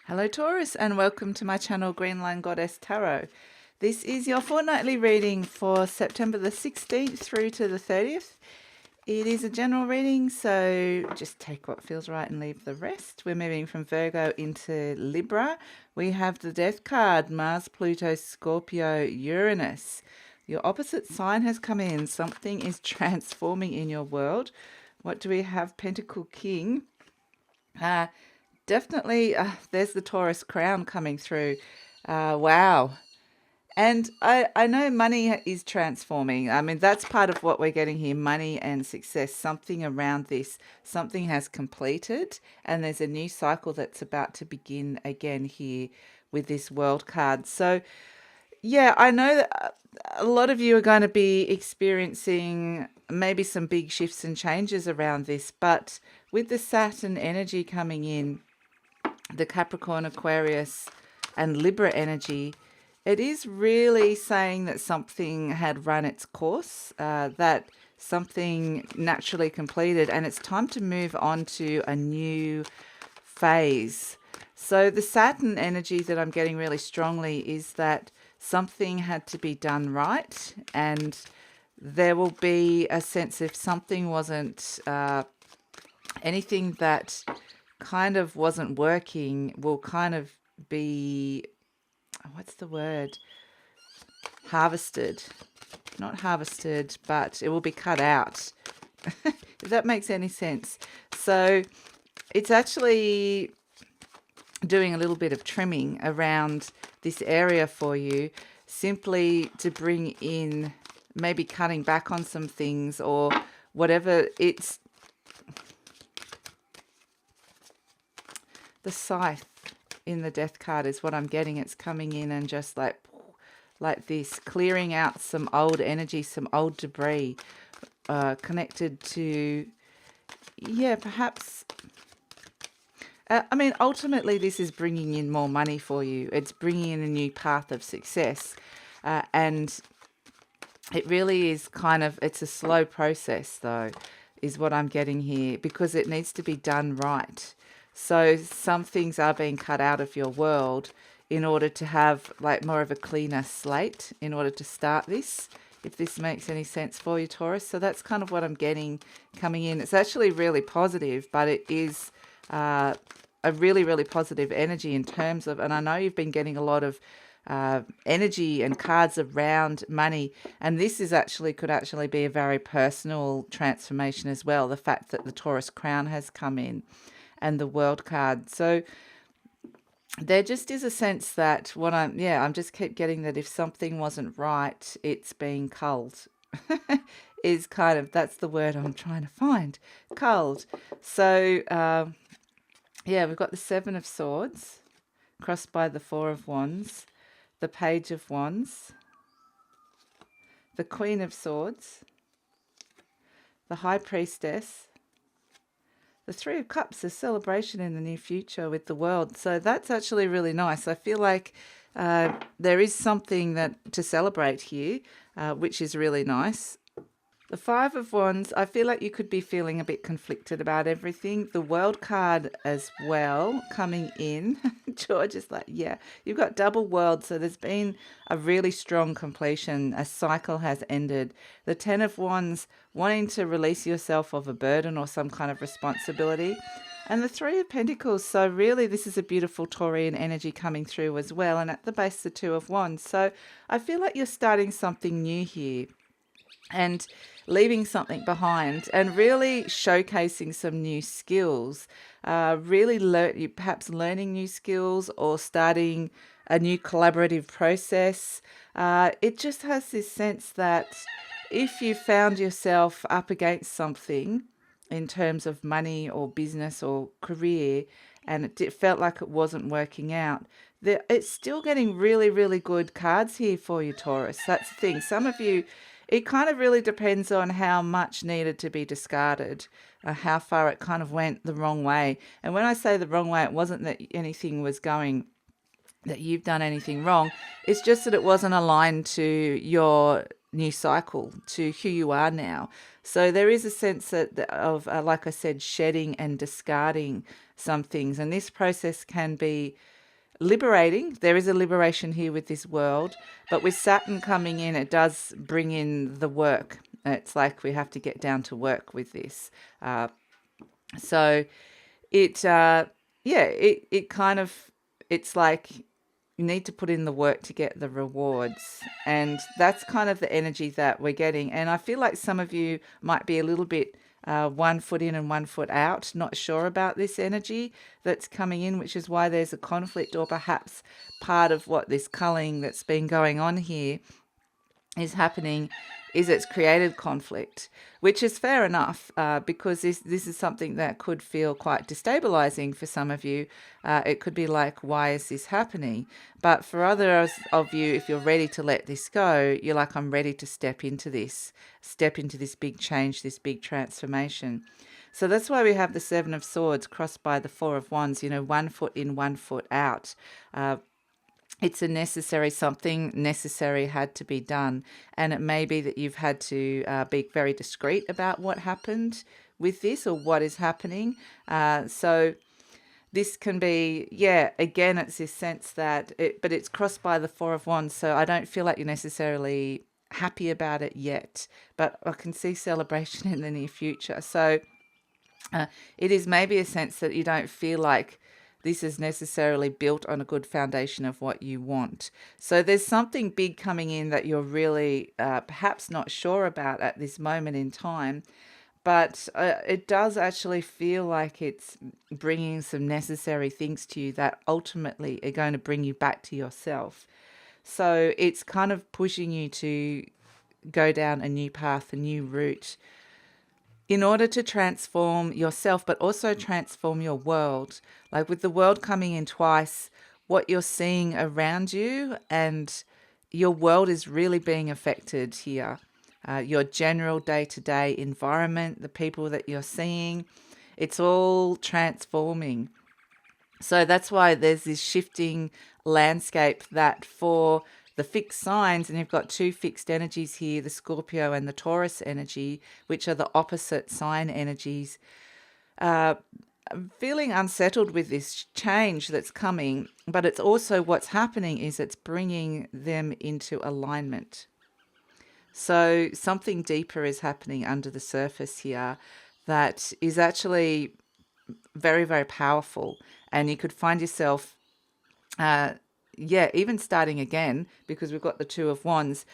Hello Taurus and welcome to my channel GreenLion Goddess Tarot. This is your fortnightly reading for September the 16th through to the 30th. It is a general reading, so just take what feels right and leave the rest. We're moving from Virgo into Libra. We have the Death card, Mars, Pluto, Scorpio, Uranus. Your opposite sign has come in. Something is transforming in your world. What do we have? Pentacle King. Definitely, there's the Taurus crown coming through. Wow. And I know money is transforming. I mean, that's part of what we're getting here, money and success. Something around this, something has completed, and there's a new cycle that's about to begin again here with this world card. So, yeah, I know that a lot of you are going to be experiencing maybe some big shifts and changes around this, but with the Saturn energy coming in, the Capricorn, Aquarius, and Libra energy, it is really saying that something had run its course, that something naturally completed, and it's time to move on to a new phase. So the Saturn energy that I'm getting really strongly is that something had to be done right, and there will be a sense if something wasn't anything that kind of wasn't working will kind of be, what's the word? Harvested. Not harvested, but it will be cut out. If that makes any sense. So it's actually doing a little bit of trimming around this area for you, simply to bring in, maybe cutting back on some things or whatever. It's the scythe in the Death card is what I'm getting. It's coming in and just like this, clearing out some old energy, some old debris connected to, yeah, perhaps, I mean, ultimately this is bringing in more money for you. It's bringing in a new path of success, and it really is kind of, it's a slow process though, is what I'm getting here, because it needs to be done right. So some things are being cut out of your world in order to have like more of a cleaner slate in order to start this, if this makes any sense for you, Taurus. So that's kind of what I'm getting coming in. It's actually really positive, but it is a really, really positive energy in terms of, and I know you've been getting a lot of energy and cards around money, and this is actually, could actually be a very personal transformation as well. The fact that the Taurus crown has come in and the world card. So there just is a sense that what I'm just keep getting that if something wasn't right, it's being culled. Is kind of, that's the word I'm trying to find, culled. So yeah, we've got the Seven of Swords crossed by the Four of Wands, the Page of Wands, the Queen of Swords, the High Priestess, the Three of Cups, a celebration in the near future with the world. So that's actually really nice. I feel like there is something that to celebrate here, which is really nice. The Five of Wands, I feel like you could be feeling a bit conflicted about everything. The World card as well coming in. George is like, yeah, you've got double world. So there's been a really strong completion. A cycle has ended. The Ten of Wands, wanting to release yourself of a burden or some kind of responsibility. And the Three of Pentacles. So really this is a beautiful Taurian energy coming through as well. And at the base, the Two of Wands. So I feel like you're starting something new here, and leaving something behind, and really showcasing some new skills, perhaps learning new skills or starting a new collaborative process. It just has this sense that if you found yourself up against something in terms of money or business or career, and it felt like it wasn't working out, it's still getting really, really good cards here for you, Taurus. That's the thing. Some of you, it kind of really depends on how much needed to be discarded, how far it kind of went the wrong way. And when I say the wrong way, it wasn't that anything was going, that you've done anything wrong. It's just that it wasn't aligned to your new cycle, to who you are now. So there is a sense of, like I said, shedding and discarding some things. And this process can be liberating. There is a liberation here with this world, but with Saturn coming in, it does bring in the work. It's like we have to get down to work with this. So it, it kind of, it's like you need to put in the work to get the rewards. And that's kind of the energy that we're getting. And I feel like some of you might be a little bit 1 foot in and 1 foot out, not sure about this energy that's coming in, which is why there's a conflict, or perhaps part of what this culling that's been going on here is happening is it's created conflict, which is fair enough, because this is something that could feel quite destabilizing for some of you. It could be like, why is this happening? But for others of you, if you're ready to let this go, you're like, I'm ready to step into this big change, this big transformation. So that's why we have the Seven of Swords crossed by the Four of Wands, 1 foot in, 1 foot out. It's a necessary, something necessary had to be done. And it may be that you've had to be very discreet about what happened with this, or what is happening. So this can be, again, it's this sense that, but it's crossed by the Four of Wands. So I don't feel like you're necessarily happy about it yet, but I can see celebration in the near future. So it is maybe a sense that you don't feel like this is necessarily built on a good foundation of what you want. So there's something big coming in that you're really perhaps not sure about at this moment in time, but it does actually feel like it's bringing some necessary things to you that ultimately are going to bring you back to yourself. So it's kind of pushing you to go down a new path, a new route, in order to transform yourself, but also transform your world. Like with the world coming in twice, what you're seeing around you and your world is really being affected here. Your general day-to-day environment, the people that you're seeing, it's all transforming. So that's why there's this shifting landscape that for the fixed signs, and you've got two fixed energies here, the Scorpio and the Taurus energy, which are the opposite sign energies, feeling unsettled with this change that's coming, but it's also what's happening is it's bringing them into alignment. So something deeper is happening under the surface here that is actually very, very powerful. And you could find yourself even starting again, because we've got the Two of Wands,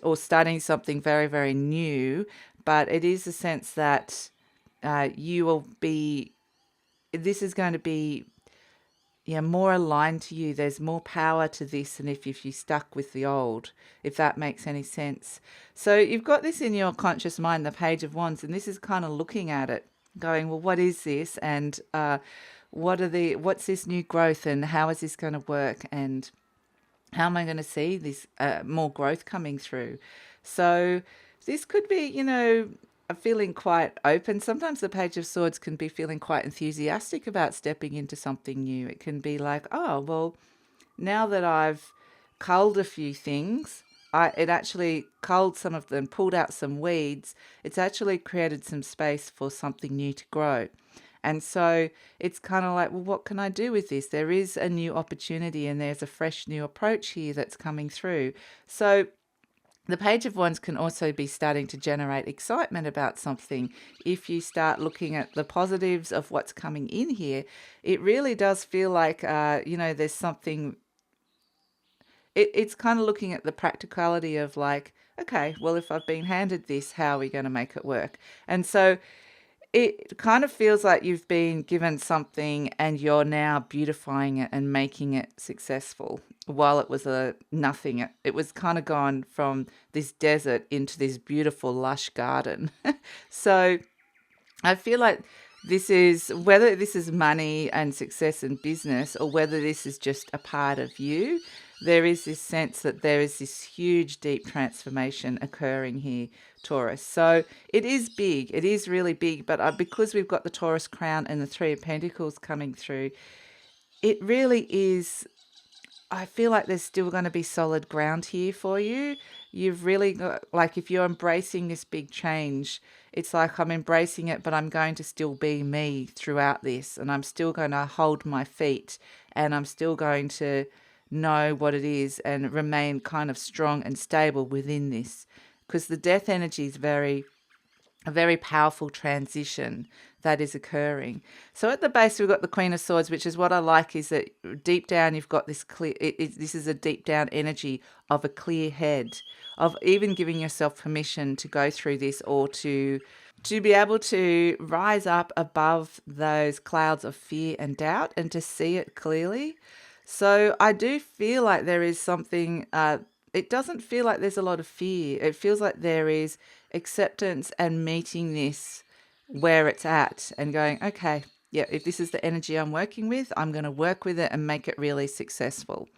or starting something very, very new. But it is a sense that you will be, this is going to be more aligned to you. There's more power to this than if you stuck with the old, if that makes any sense. So you've got this in your conscious mind, the Page of Wands, and this is kind of looking at it, going, well, what is this? And what's this new growth, and how is this going to work, and how am I going to see this more growth coming through? So this could be, feeling quite open. Sometimes the Page of Swords can be feeling quite enthusiastic about stepping into something new. It can be like, oh, well, now that I've culled a few things, it actually culled some of them, pulled out some weeds. It's actually created some space for something new to grow. And so it's kind of like, well, what can I do with this? There is a new opportunity and there's a fresh new approach here that's coming through. So the Page of Wands can also be starting to generate excitement about something. If you start looking at the positives of what's coming in here, it really does feel like, there's something. It's kind of looking at the practicality of like, okay, well, if I've been handed this, how are we going to make it work? And so it kind of feels like you've been given something and you're now beautifying it and making it successful. While it was a nothing, it was kind of gone from this desert into this beautiful, lush garden. So I feel like this is, whether this is money and success and business, or whether this is just a part of you, there is this sense that there is this huge, deep transformation occurring here, Taurus. So it is big. It is really big. But because we've got the Taurus crown and the Three of Pentacles coming through, it really is, I feel like there's still going to be solid ground here for you. You've really got, like, if you're embracing this big change, it's like I'm embracing it, but I'm going to still be me throughout this, and I'm still going to hold my feet, and I'm still going to know what it is and remain kind of strong and stable within this, because the death energy is a very powerful transition that is occurring. So at the base, we've got the Queen of Swords, which is what I like, is that deep down you've got this clear, this is a deep down energy of a clear head, of even giving yourself permission to go through this, or to be able to rise up above those clouds of fear and doubt and to see it clearly. So I do feel like there is something, it doesn't feel like there's a lot of fear. It feels like there is acceptance and meeting this where it's at and going, okay, yeah, if this is the energy I'm working with, I'm going to work with it and make it really successful.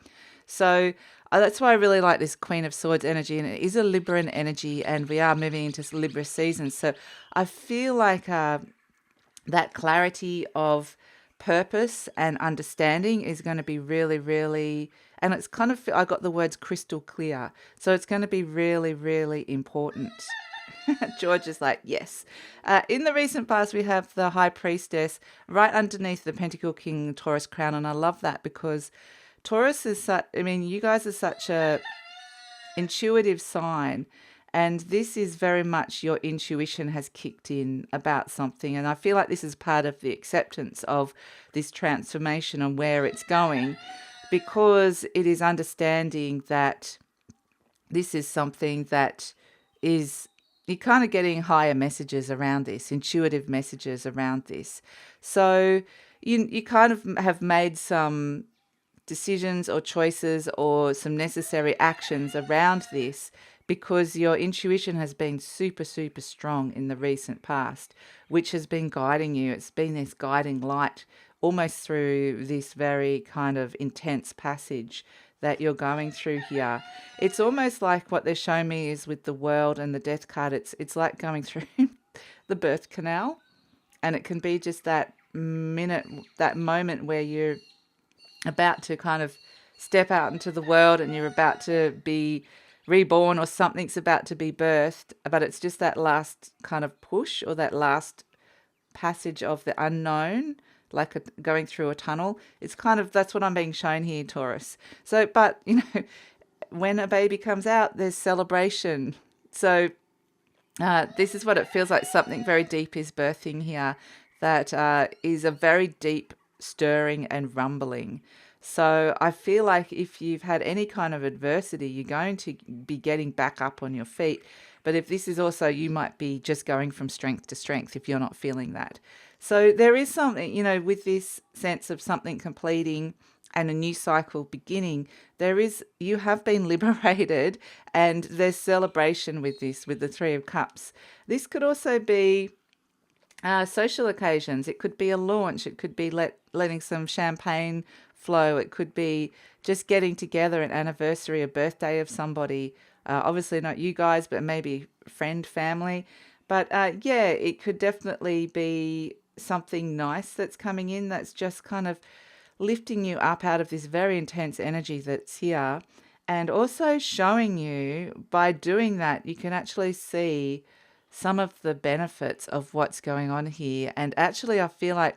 So that's why I really like this Queen of Swords energy, and it is a Libran energy, and we are moving into Libra season. So I feel like that clarity of purpose and understanding is going to be really, really, and it's kind of, I got the words crystal clear. So it's going to be really, really important. George is like, yes. In the recent past, we have the High Priestess right underneath the Pentacle King Taurus crown. And I love that because Taurus is such, I mean, you guys are such a intuitive sign. And this is very much your intuition has kicked in about something. And I feel like this is part of the acceptance of this transformation and where it's going, because it is understanding that this is something that is, you're kind of getting higher messages around this, intuitive messages around this. So you kind of have made some decisions or choices or some necessary actions around this, because your intuition has been super, super strong in the recent past, which has been guiding you. It's been this guiding light almost through this very kind of intense passage that you're going through here. It's almost like what they're showing me is with the World and the Death card, it's like going through the birth canal, and it can be just that minute, that moment where you're about to kind of step out into the world and you're about to be reborn, or something's about to be birthed, but it's just that last kind of push, or that last passage of the unknown, like going through a tunnel. It's kind of, that's what I'm being shown here, Taurus. So, but, you know, when a baby comes out, there's celebration. So this is what it feels like. Something very deep is birthing here, that is a very deep stirring and rumbling. So I feel like if you've had any kind of adversity, you're going to be getting back up on your feet. But if this is also, you might be just going from strength to strength if you're not feeling that. So there is something, you know, with this sense of something completing and a new cycle beginning, there is, you have been liberated, and there's celebration with this, with the Three of Cups. This could also be social occasions. It could be a launch. It could be letting some champagne flow. It could be just getting together, an anniversary, a birthday of somebody. Obviously not you guys, but maybe friend, family. But yeah, it could definitely be something nice that's coming in, that's just kind of lifting you up out of this very intense energy that's here. And also showing you, by doing that, you can actually see some of the benefits of what's going on here. And actually, I feel like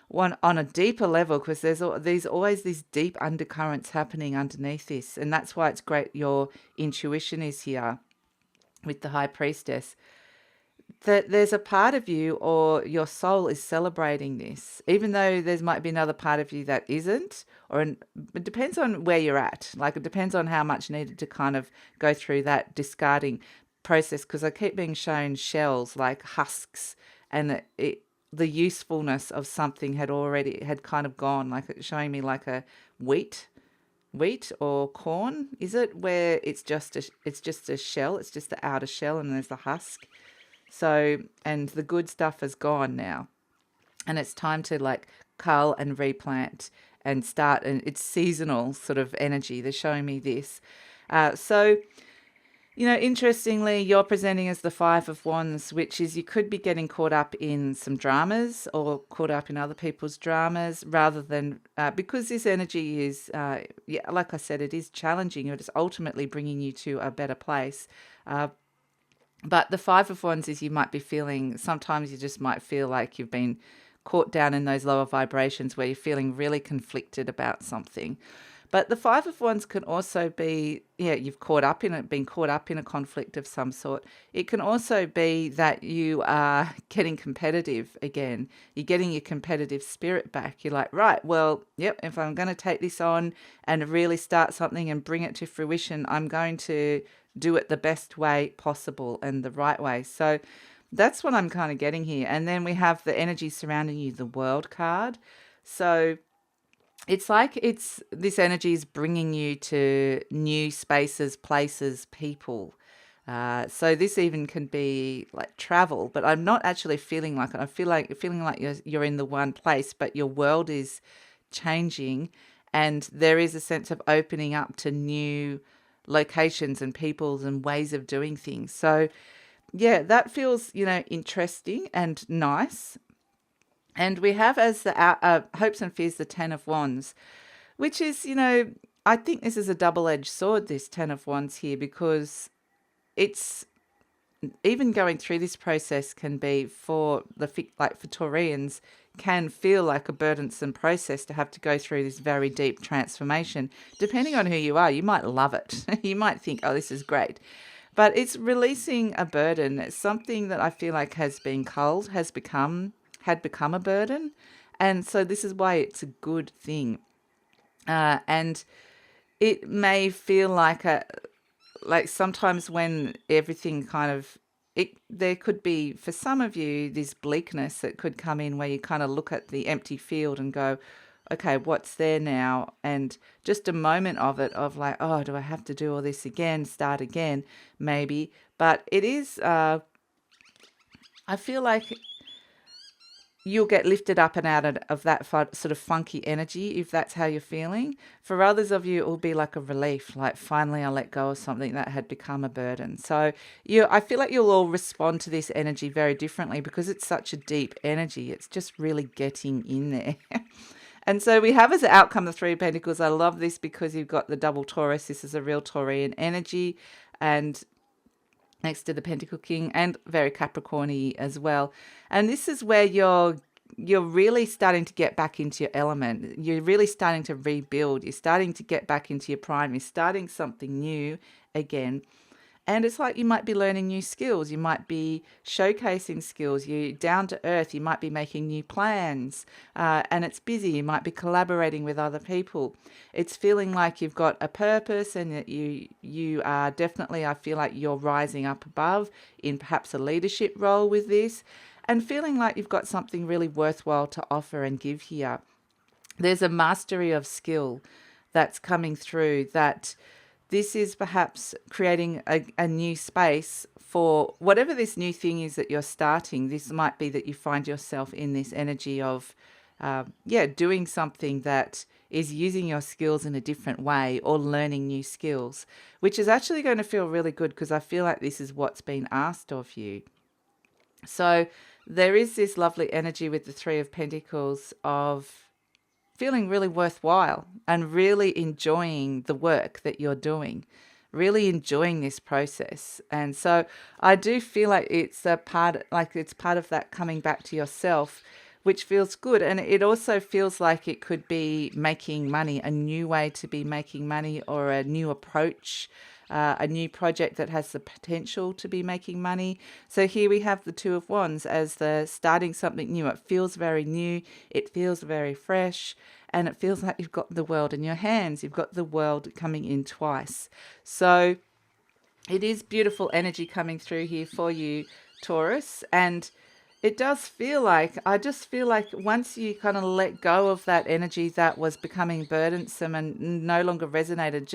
one on a deeper level, because there's always these deep undercurrents happening underneath this. And that's why it's great your intuition is here with the High Priestess. That there's a part of you, or your soul is celebrating this, even though there might be another part of you that isn't, it depends on where you're at. Like, it depends on how much needed to kind of go through that discarding process, because I keep being shown shells, like husks, and the usefulness of something had kind of gone, like it's showing me like a wheat or corn, is it, where it's just a shell, it's just the outer shell, and there's the husk. So, and the good stuff is gone now, and it's time to like cull and replant and start, and it's seasonal sort of energy. They're showing me this. So, you know, interestingly, you're presenting as the Five of Wands, which is, you could be getting caught up in some dramas, or caught up in other people's dramas, rather than, because this energy is, yeah, like I said, it is challenging. It is ultimately bringing you to a better place. But the Five of Wands is you might be feeling, sometimes you just might feel like you've been caught down in those lower vibrations where you're feeling really conflicted about something. But the Five of Wands can also be, yeah, you've caught up in it, been caught up in a conflict of some sort. It can also be that you are getting competitive again. You're getting your competitive spirit back. You're like, right, well, yep, if I'm going to take this on and really start something and bring it to fruition, I'm going to do it the best way possible and the right way. So that's what I'm kind of getting here. And then we have the energy surrounding you, the World card. So it's like this energy is bringing you to new spaces, places, people. So this even can be like travel, but I'm not actually feeling like it. I feel like feeling like you're in the one place, but your world is changing, and there is a sense of opening up to new locations and peoples and ways of doing things. So yeah, that feels, interesting and nice. And we have as the hopes and fears, the Ten of Wands, which is, I think this is a double-edged sword, this Ten of Wands here, because it's even going through this process can be for like for Taurians, can feel like a burdensome process to have to go through this very deep transformation. Depending on who you are, you might love it. You might think, oh, this is great. But it's releasing a burden. It's something that I feel like has been culled, had become a burden. And so this is why it's a good thing. And it may feel like sometimes when everything kind of, there could be, for some of you, this bleakness that could come in where you kind of look at the empty field and go, okay, what's there now? And just a moment of it, of like, oh, do I have to do all this again, start again, maybe. But it is, I feel like you'll get lifted up and out of that sort of funky energy if that's how you're feeling. For others of you, it will be like a relief, like finally I let go of something that had become a burden. So I feel like you'll all respond to this energy very differently because it's such a deep energy. It's just really getting in there. And so we have as an outcome the Three of Pentacles. I love this because you've got the double Taurus. This is a real Taurian energy, and next to the Pentacle King, and very Capricorn-y as well. And this is where you're really starting to get back into your element. You're really starting to rebuild. You're starting to get back into your prime. You're starting something new again. And it's like you might be learning new skills. You might be showcasing skills. You're down to earth. You might be making new plans. And it's busy. You might be collaborating with other people. It's feeling like you've got a purpose, and that you are definitely, I feel like you're rising up above in perhaps a leadership role with this, and feeling like you've got something really worthwhile to offer and give here. There's a mastery of skill that's coming through, that this is perhaps creating a new space for whatever this new thing is that you're starting. This might be that you find yourself in this energy of, doing something that is using your skills in a different way, or learning new skills, which is actually going to feel really good because I feel like this is what's been asked of you. So there is this lovely energy with the Three of Pentacles of feeling really worthwhile and really enjoying the work that you're doing, really enjoying this process. And so I do feel like it's part of that coming back to yourself, which feels good. And it also feels like it could be making money, a new way to be making money, or a new approach, a new project that has the potential to be making money. So here we have the Two of Wands as the starting something new. It feels very new. It feels very fresh. And it feels like you've got the world in your hands. You've got the world coming in twice. So it is beautiful energy coming through here for you, Taurus. And it does feel like, I just feel like once you kind of let go of that energy that was becoming burdensome and no longer resonated,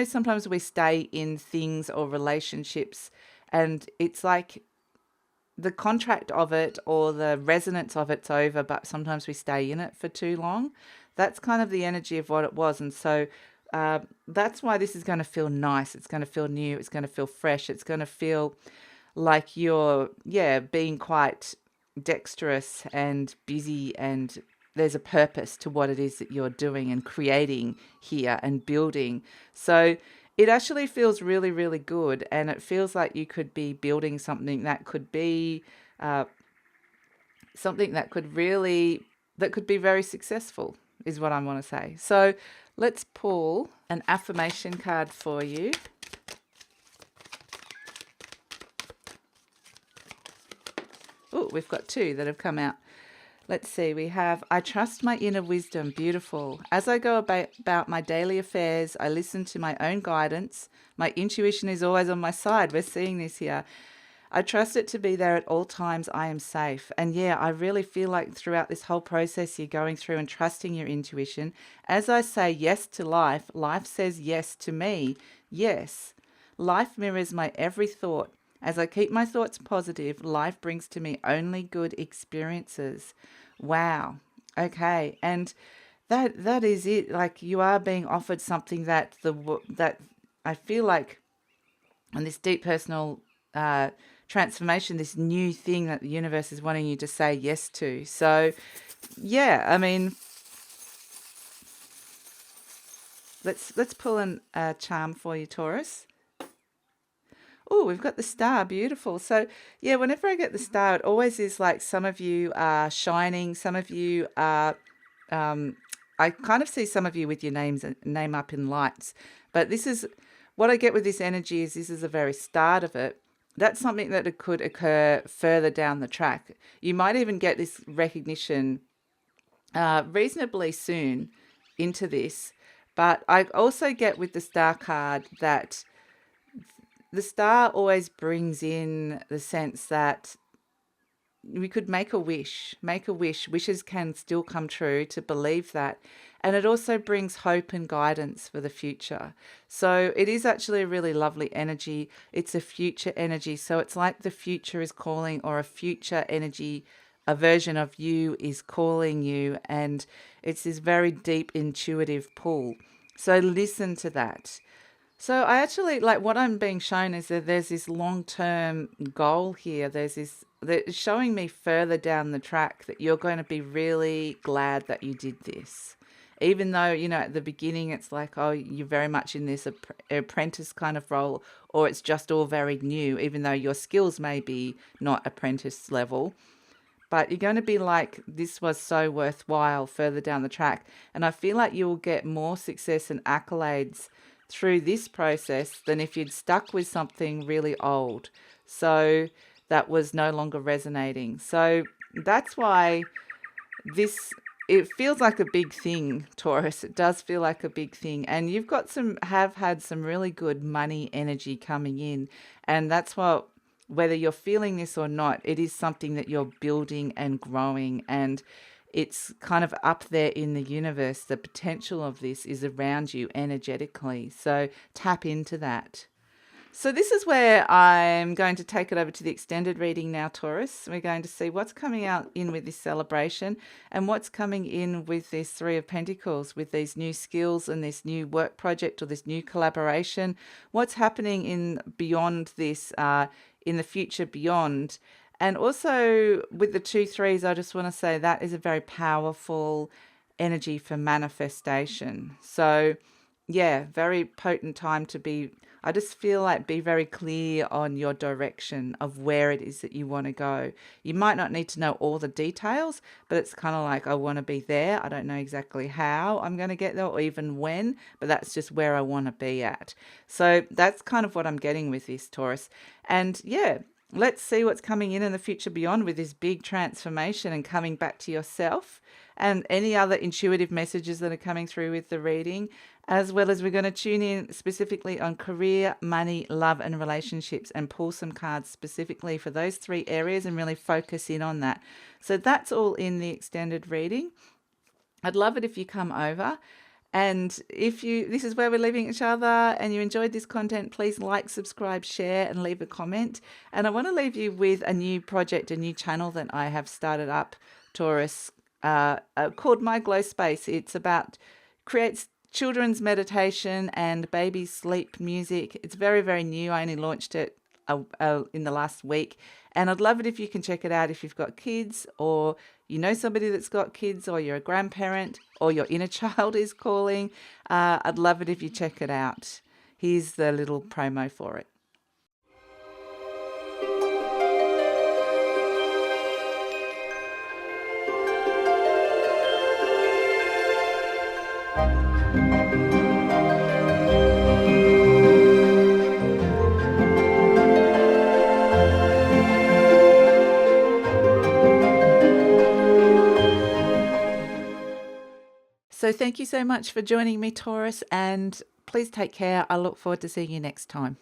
sometimes we stay in things or relationships, and it's like the contract of it or the resonance of it's over, but sometimes we stay in it for too long. That's kind of the energy of what it was. And so that's why this is going to feel nice. It's going to feel new. It's going to feel fresh. It's going to feel like you're, being quite dexterous and busy, and there's a purpose to what it is that you're doing and creating here and building. So it actually feels really, really good. And it feels like you could be building something that could be something that could be very successful, is what I want to say. So let's pull an affirmation card for you. Oh, we've got two that have come out. Let's see, we have, I trust my inner wisdom. Beautiful. As I go about my daily affairs, I listen to my own guidance. My intuition is always on my side. We're seeing this here. I trust it to be there at all times. I am safe. And yeah, I really feel like throughout this whole process, you're going through and trusting your intuition. As I say yes to life, life says yes to me. Yes. Life mirrors my every thought. As I keep my thoughts positive, life brings to me only good experiences. Wow. Okay. And that is it. Like, you are being offered something that I feel like, on this deep personal transformation, this new thing that the universe is wanting you to say yes to. So yeah, I mean, let's pull a charm for you, Taurus. Oh, we've got the star. Beautiful. So yeah, whenever I get the star, it always is like some of you are shining, some of you are I kind of see some of you with your name up in lights. But this is what I get with this energy, is this is the very start of it. That's something that could occur further down the track. You might even get this recognition reasonably soon into this. But I also get with the star card that the star always brings in the sense that we could make a wish. Wishes can still come true, to believe that. And it also brings hope and guidance for the future. So it is actually a really lovely energy. It's a future energy. So it's like the future is calling, or a future energy, a version of you is calling you. And it's this very deep intuitive pull. So listen to that. So I actually, like, what I'm being shown is that there's this long-term goal here. It's showing me further down the track that you're going to be really glad that you did this. Even though, at the beginning it's like, oh, you're very much in this apprentice kind of role, or it's just all very new, even though your skills may be not apprentice level. But you're going to be like, this was so worthwhile further down the track. And I feel like you will get more success and accolades through this process than if you'd stuck with something really old. So that was no longer resonating. So that's why it feels like a big thing, Taurus. It does feel like a big thing. And you've got have had some really good money energy coming in. And that's what, whether you're feeling this or not, it is something that you're building and growing, and it's kind of up there in the universe. The potential of this is around you energetically. So tap into that. So this is where I'm going to take it over to the extended reading now, Taurus. We're going to see what's coming out in with this celebration, and what's coming in with this Three of Pentacles, with these new skills and this new work project or this new collaboration. What's happening in beyond this, in the future beyond. And also with the 2-3s, I just want to say that is a very powerful energy for manifestation. So yeah, very potent time to be, I just feel like, be very clear on your direction of where it is that you want to go. You might not need to know all the details, but it's kind of like, I want to be there. I don't know exactly how I'm going to get there or even when, but that's just where I want to be at. So that's kind of what I'm getting with this, Taurus. And yeah, let's see what's coming in the future beyond with this big transformation and coming back to yourself, and any other intuitive messages that are coming through with the reading, as well as we're going to tune in specifically on career, money, love and relationships, and pull some cards specifically for those 3 areas and really focus in on that. So that's all in the extended reading. I'd love it if you come over. And if this is where we're leaving each other and you enjoyed this content, please like, subscribe, share and leave a comment. And I want to leave you with a new project, a new channel that I have started up, Taurus, called My Glow Space. It's about creates children's meditation and baby sleep music. It's very, very new. I only launched it in the last week. And I'd love it if you can check it out if you've got kids, or you know somebody that's got kids, or you're a grandparent, or your inner child is calling. I'd love it if you check it out. here's the little promo for it. So thank you so much for joining me, Taurus, and please take care. I look forward to seeing you next time.